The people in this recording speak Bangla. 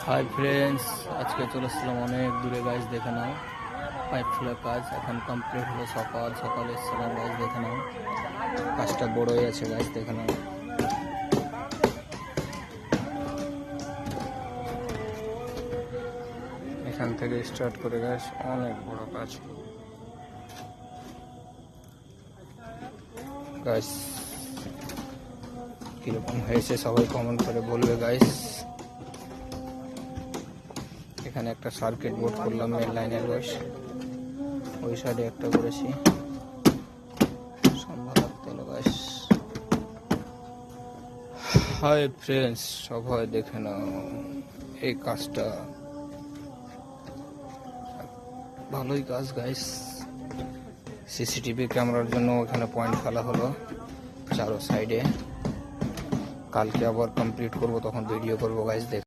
হাই ফ্রেন্ডস, আজকে চলেছিলাম অনেক দূরে। গাইজ দেখে নাও, পাইপ ফুলের কাজ এখন কমপ্লিট হলো। সকাল সকাল এসেছিলাম। গাইজ দেখে নাও, কাজটা বড়ই আছে। গাইজ দেখে নাও, এখান থেকে স্টার্ট করে গাইজ অনেক বড় কাজ। গাইজ কিরকম হয়েছে সবাই কমেন্ট করে বলবে। গাইজ এখানে একটা সার্কিট বোর্ড করলাম মেন লাইনের বয়স, ওই সাইডে একটা করেছি। হাই ফ্রেন্ডস, সবাই দেখে নাও, এই কাজটা ভালোই কাজ। গাইস সিসিটিভি ক্যামেরার জন্য ওখানে পয়েন্ট ফেলা হলো চারো সাইডে। কালকে আবার কমপ্লিট করব, তখন ভিডিও করবো। গাইস দেখ